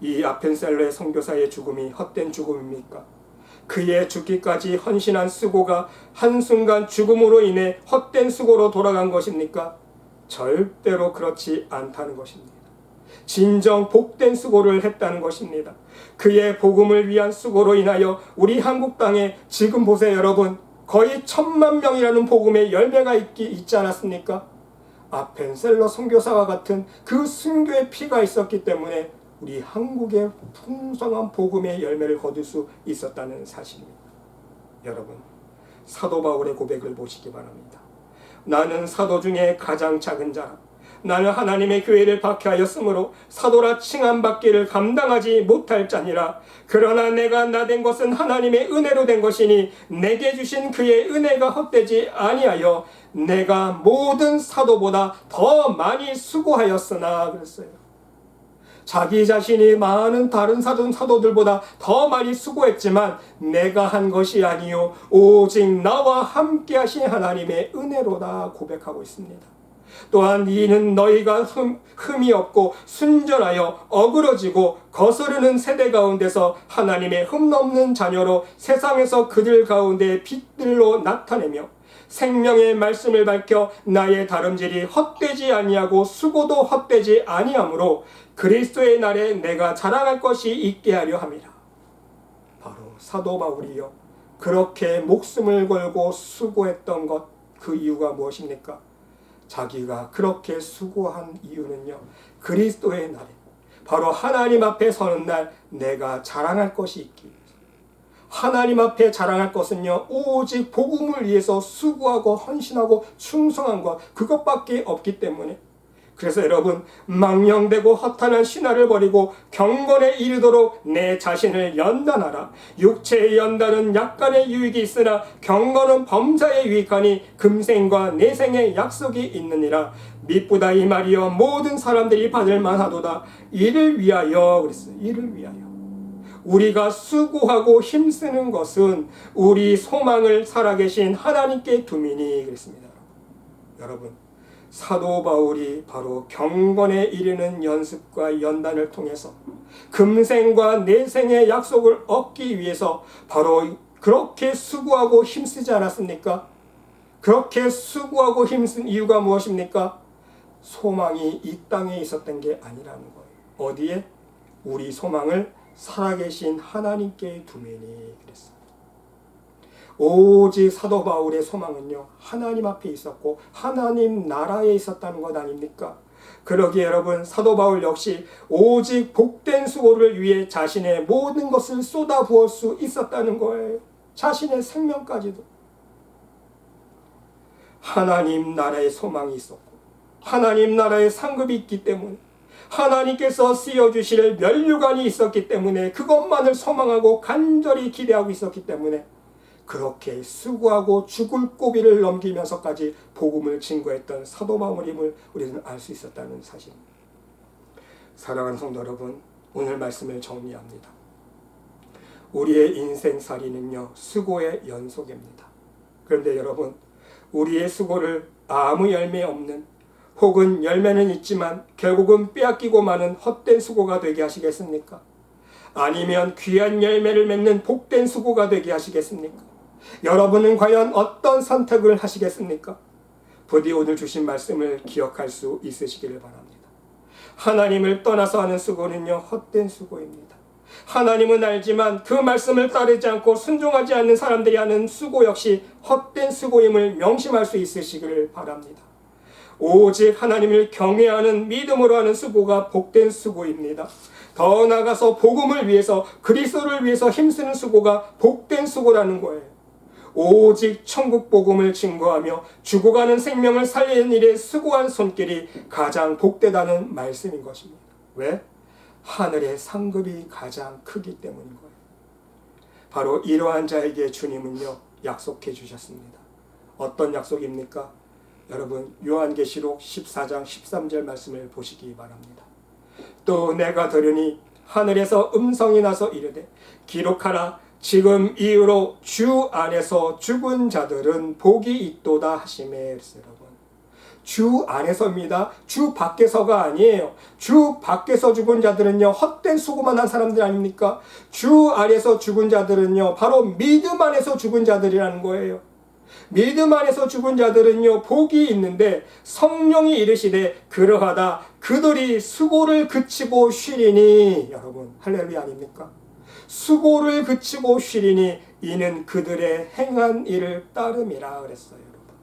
이 아펜셀러의 선교사의 죽음이 헛된 죽음입니까? 그의 죽기까지 헌신한 수고가 한순간 죽음으로 인해 헛된 수고로 돌아간 것입니까? 절대로 그렇지 않다는 것입니다. 진정 복된 수고를 했다는 것입니다. 그의 복음을 위한 수고로 인하여 우리 한국 땅에 지금 보세요 여러분, 거의 1000만 명이라는 복음의 열매가 있지 않았습니까? 아펜셀러 선교사와 같은 그 순교의 피가 있었기 때문에 우리 한국의 풍성한 복음의 열매를 거둘 수 있었다는 사실입니다. 여러분, 사도 바울의 고백을 보시기 바랍니다. 나는 사도 중에 가장 작은 자라. 나는 하나님의 교회를 박해하였으므로 사도라 칭함받기를 감당하지 못할 자니라. 그러나 내가 나된 것은 하나님의 은혜로 된 것이니 내게 주신 그의 은혜가 헛되지 아니하여 내가 모든 사도보다 더 많이 수고하였으나 그랬어요. 자기 자신이 많은 다른 사도들보다 더 많이 수고했지만 내가 한 것이 아니요 오직 나와 함께 하신 하나님의 은혜로다 고백하고 있습니다. 또한 이는 너희가 흠이 없고 순전하여 어그러지고 거스르는 세대 가운데서 하나님의 흠없는 자녀로 세상에서 그들 가운데 빛들로 나타내며 생명의 말씀을 밝혀 나의 다름질이 헛되지 아니하고 수고도 헛되지 아니하므로 그리스도의 날에 내가 자랑할 것이 있게 하려 함이라. 바로 사도 바울이요 그렇게 목숨을 걸고 수고했던 것, 그 이유가 무엇입니까? 자기가 그렇게 수고한 이유는요 그리스도의 날에 바로 하나님 앞에 서는 날 내가 자랑할 것이 있기 위해서, 하나님 앞에 자랑할 것은요, 오직 복음을 위해서 수고하고 헌신하고 충성한 것, 그것밖에 없기 때문에, 그래서 여러분, 망령되고 허탄한 신화를 버리고 경건에 이르도록 내 자신을 연단하라. 육체의 연단은 약간의 유익이 있으나 경건은 범사에 유익하니 금생과 내생의 약속이 있느니라. 미쁘다 이 말이여 모든 사람들이 받을 만하도다. 이를 위하여 그랬어요. 이를 위하여. 우리가 수고하고 힘쓰는 것은 우리 소망을 살아계신 하나님께 두미니 그랬습니다. 여러분, 사도 바울이 바로 경건에 이르는 연습과 연단을 통해서 금생과 내생의 약속을 얻기 위해서 바로 그렇게 수고하고 힘쓰지 않았습니까? 그렇게 수고하고 힘쓴 이유가 무엇입니까? 소망이 이 땅에 있었던 게 아니라는 거예요. 어디에? 우리 소망을 살아계신 하나님께 두매니 그랬습니다. 오직 사도 바울의 소망은요, 하나님 앞에 있었고 하나님 나라에 있었다는 것 아닙니까? 그러기에 여러분, 사도 바울 역시 오직 복된 수고를 위해 자신의 모든 것을 쏟아부을 수 있었다는 거예요. 자신의 생명까지도. 하나님 나라의 소망이 있었고 하나님 나라의 상급이 있기 때문에, 하나님께서 씌워주실 면류관이 있었기 때문에, 그것만을 소망하고 간절히 기대하고 있었기 때문에 그렇게 수고하고 죽을 고비를 넘기면서까지 복음을 증거했던 사도 바울임을 우리는 알 수 있었다는 사실입니다. 사랑하는 성도 여러분, 오늘 말씀을 정리합니다. 우리의 인생살이는요, 수고의 연속입니다. 그런데 여러분, 우리의 수고를 아무 열매 없는, 혹은 열매는 있지만 결국은 빼앗기고 마는 헛된 수고가 되게 하시겠습니까? 아니면 귀한 열매를 맺는 복된 수고가 되게 하시겠습니까? 여러분은 과연 어떤 선택을 하시겠습니까? 부디 오늘 주신 말씀을 기억할 수 있으시기를 바랍니다. 하나님을 떠나서 하는 수고는요, 헛된 수고입니다. 하나님은 알지만 그 말씀을 따르지 않고 순종하지 않는 사람들이 하는 수고 역시 헛된 수고임을 명심할 수 있으시기를 바랍니다. 오직 하나님을 경외하는 믿음으로 하는 수고가 복된 수고입니다. 더 나아가서 복음을 위해서, 그리스도를 위해서 힘쓰는 수고가 복된 수고라는 거예요. 오직 천국 복음을 증거하며 죽어가는 생명을 살리는 일에 수고한 손길이 가장 복되다는 말씀인 것입니다. 왜? 하늘의 상급이 가장 크기 때문인 거예요. 바로 이러한 자에게 주님은요, 약속해 주셨습니다. 어떤 약속입니까? 여러분, 요한계시록 14장 13절 말씀을 보시기 바랍니다. 또 내가 들으니 하늘에서 음성이 나서 이르되 기록하라. 지금 이후로 주 안에서 죽은 자들은 복이 있도다 하시매. 여러분, 주 안에서입니다. 주 밖에서가 아니에요. 주 밖에서 죽은 자들은요, 헛된 수고만 한 사람들 아닙니까? 주 안에서 죽은 자들은요, 바로 믿음 안에서 죽은 자들이라는 거예요. 믿음 안에서 죽은 자들은요, 복이 있는데 성령이 이르시되 그러하다 그들이 수고를 그치고 쉬리니. 여러분, 할렐루야 아닙니까? 수고를 그치고 쉬리니 이는 그들의 행한 일을 따름이라 그랬어요. 여러분,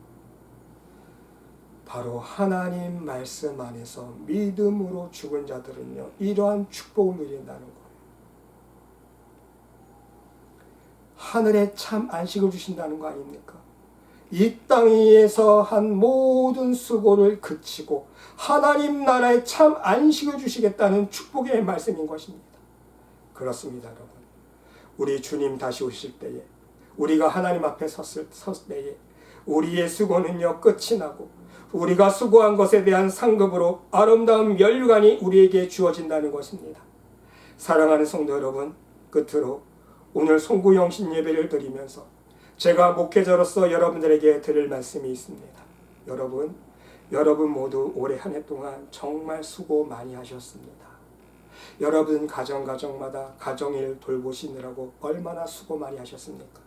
바로 하나님 말씀 안에서 믿음으로 죽은 자들은요, 이러한 축복을 누린다는 거예요. 하늘에 참 안식을 주신다는 거 아닙니까? 이 땅 위에서 한 모든 수고를 그치고 하나님 나라에 참 안식을 주시겠다는 축복의 말씀인 것입니다. 그렇습니다, 여러분. 우리 주님 다시 오실 때에, 우리가 하나님 앞에 섰을 때에 우리의 수고는요, 끝이 나고 우리가 수고한 것에 대한 상급으로 아름다운 면류관이 우리에게 주어진다는 것입니다. 사랑하는 성도 여러분, 끝으로 오늘 송구영신 예배를 드리면서 제가 목회자로서 여러분들에게 드릴 말씀이 있습니다. 여러분 모두 올해 한 해 동안 정말 수고 많이 하셨습니다. 여러분 가정마다 가정일 돌보시느라고 얼마나 수고 많이 하셨습니까?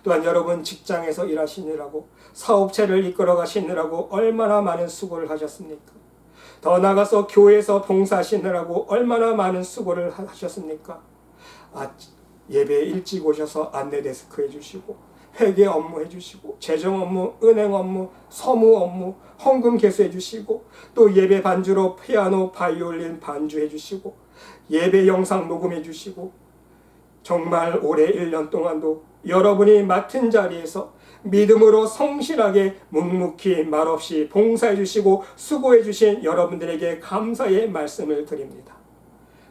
또한 여러분 직장에서 일하시느라고, 사업체를 이끌어 가시느라고 얼마나 많은 수고를 하셨습니까? 더 나아가서 교회에서 봉사하시느라고 얼마나 많은 수고를 하셨습니까? 예배에 일찍 오셔서 안내 데스크 해주시고, 회계 업무 해주시고, 재정 업무, 은행 업무, 서무 업무, 헌금 개수해 주시고, 또 예배 반주로 피아노, 바이올린 반주해 주시고, 예배 영상 녹음해 주시고, 정말 올해 1년 동안도 여러분이 맡은 자리에서 믿음으로 성실하게 묵묵히 말없이 봉사해 주시고 수고해 주신 여러분들에게 감사의 말씀을 드립니다.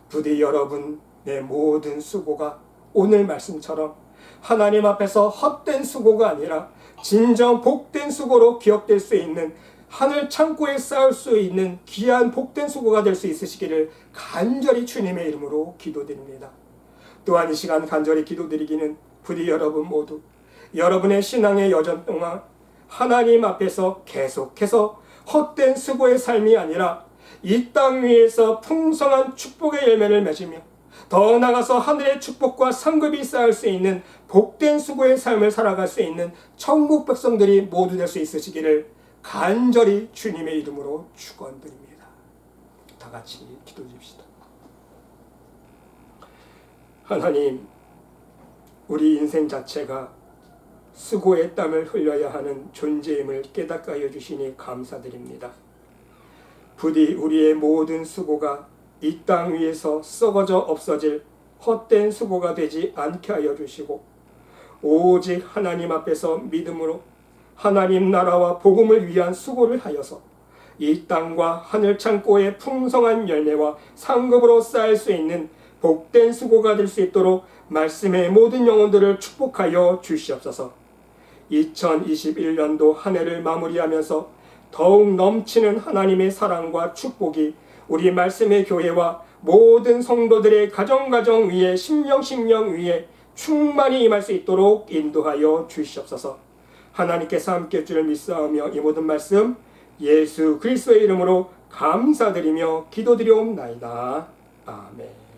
부디 여러분의 모든 수고가 오늘 말씀처럼 하나님 앞에서 헛된 수고가 아니라 진정 복된 수고로 기억될 수 있는, 하늘 창고에 쌓을 수 있는 귀한 복된 수고가 될 수 있으시기를 간절히 주님의 이름으로 기도드립니다. 또한 이 시간 간절히 기도드리기는 부디 여러분 모두 여러분의 신앙의 여정 동안 하나님 앞에서 계속해서 헛된 수고의 삶이 아니라 이 땅 위에서 풍성한 축복의 열매를 맺으며 더 나아가서 하늘의 축복과 상급이 쌓일 수 있는 복된 수고의 삶을 살아갈 수 있는 천국 백성들이 모두 될 수 있으시기를 간절히 주님의 이름으로 축원드립니다. 다 같이 기도해 줍시다. 하나님, 우리 인생 자체가 수고의 땀을 흘려야 하는 존재임을 깨닫게 하여 주시니 감사드립니다. 부디 우리의 모든 수고가 이 땅 위에서 썩어져 없어질 헛된 수고가 되지 않게 하여 주시고, 오직 하나님 앞에서 믿음으로 하나님 나라와 복음을 위한 수고를 하여서 이 땅과 하늘 창고의 풍성한 열매와 상급으로 쌓일 수 있는 복된 수고가 될 수 있도록 말씀의 모든 영혼들을 축복하여 주시옵소서. 2021년도 한 해를 마무리하면서 더욱 넘치는 하나님의 사랑과 축복이 우리 말씀의 교회와 모든 성도들의 가정 위에 심령 위에 충만히 임할 수 있도록 인도하여 주시옵소서. 하나님께서 함께 줄 믿사오며 이 모든 말씀 예수 그리스도의 이름으로 감사드리며 기도드리옵나이다. 아멘.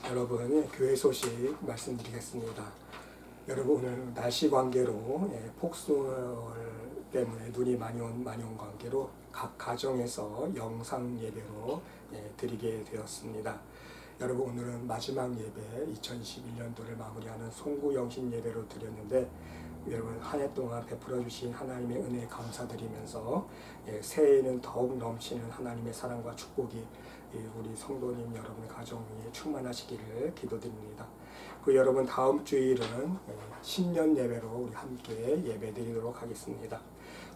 여러분, 교회 소식 말씀드리겠습니다. 여러분, 오늘 날씨 관계로 폭설 때문에 눈이 많이 온 관계로 각 가정에서 영상 예배로 드리게 되었습니다. 여러분, 오늘은 마지막 예배 2021년도를 마무리하는 송구 영신 예배로 드렸는데, 여러분 한 해 동안 베풀어 주신 하나님의 은혜에 감사드리면서 새해에는 더욱 넘치는 하나님의 사랑과 축복이 우리 성도님 여러분의 가정 위에 충만하시기를 기도드립니다. 그 여러분, 다음 주일은 신년 예배로 우리 함께 예배 드리도록 하겠습니다.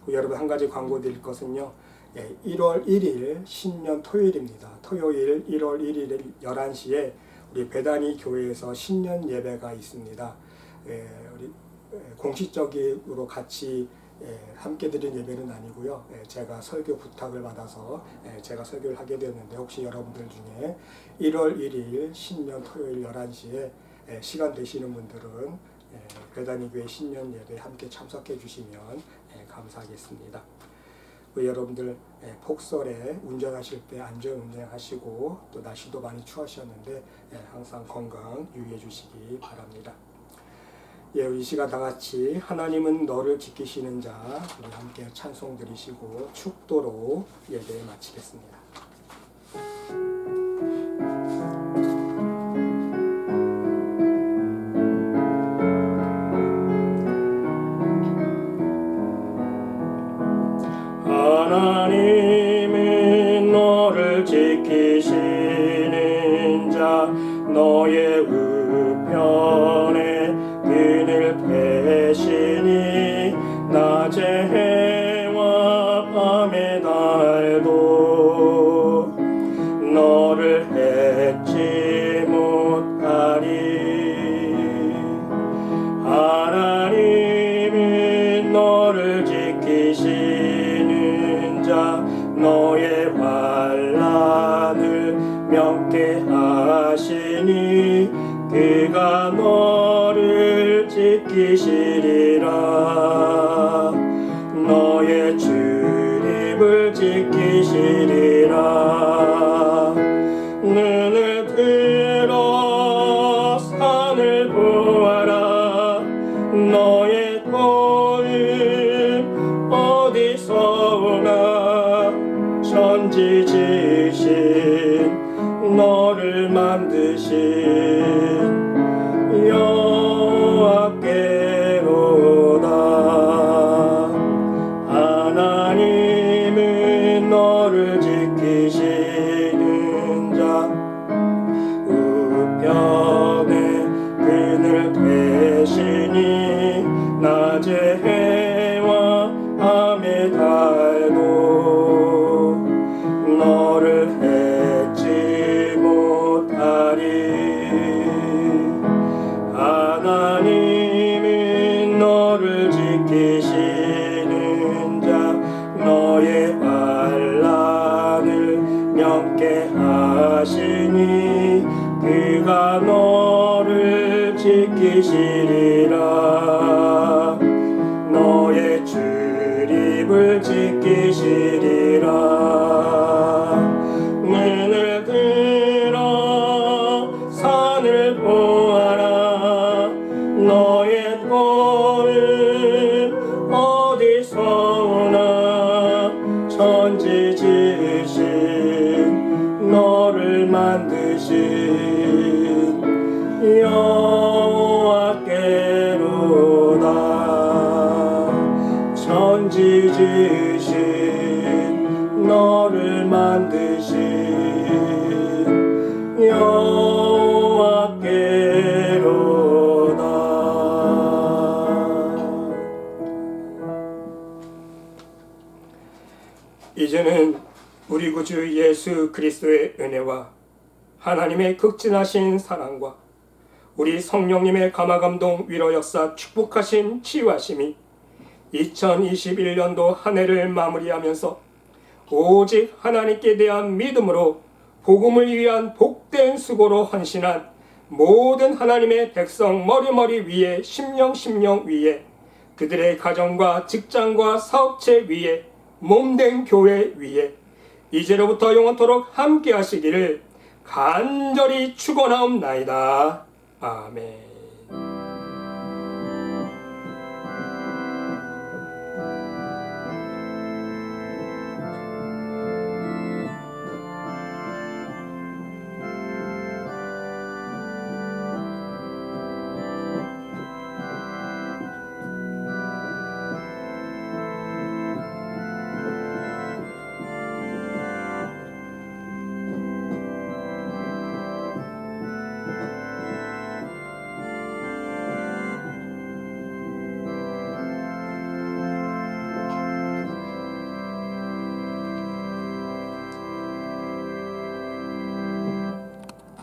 그 여러분, 한 가지 광고 드릴 것은요, 1월 1일 신년 토요일입니다. 토요일 1월 1일 11시에 우리 베다니 교회에서 신년 예배가 있습니다. 우리 공식적으로 같이 함께 드린 예배는 아니고요. 제가 설교 부탁을 받아서 제가 설교를 하게 되었는데, 혹시 여러분들 중에 1월 1일 신년 토요일 11시에 시간 되시는 분들은 베다니 교회 신년 예배에 함께 참석해 주시면 감사하겠습니다. 여러분들 폭설에 운전하실 때 안전 운행하시고, 또 날씨도 많이 추우셨는데 항상 건강 유의해 주시기 바랍니다. 이 시간 다 같이 하나님은 너를 지키시는 자, 우리 함께 찬송 드리시고 축도로 예배 마치겠습니다. 하나님은 너를 지키시는 자, 너의 우편에 그늘 패시니 낮의 해와 밤의 달도 너를 잊지 못하리. 하나님은 너를 지키시는 자, 너의 환난을 명쾌하시니 그가 너를 지키시리라. 너의 출입을 지키시리라. 눈을 들어 산을 보아라. 너의 도움 어디서 오나. 전지지신 너를 만드신 여호와께로다. 하나님 지키시리라. 너의 출입을 지키시리라. 눈을 들어 산을 보아라. 너의 도움 어디서 오나. 천지 지으신 너를 만드신 여호와께로다. 천지 지으신 너를 만드신 여호와께로다. 이제는 우리 구주 예수 그리스도의 은혜와 하나님의 극진하신 사랑과 우리 성령님의 감화감동 위로 역사 축복하신 치유하심이 2021년도 한 해를 마무리하면서 오직 하나님께 대한 믿음으로 복음을 위한 복된 수고로 헌신한 모든 하나님의 백성 머리머리 위에 심령 위에 그들의 가정과 직장과 사업체 위에 몸된 교회 위에 이제로부터 영원토록 함께 하시기를 간절히 축원하옵나이다.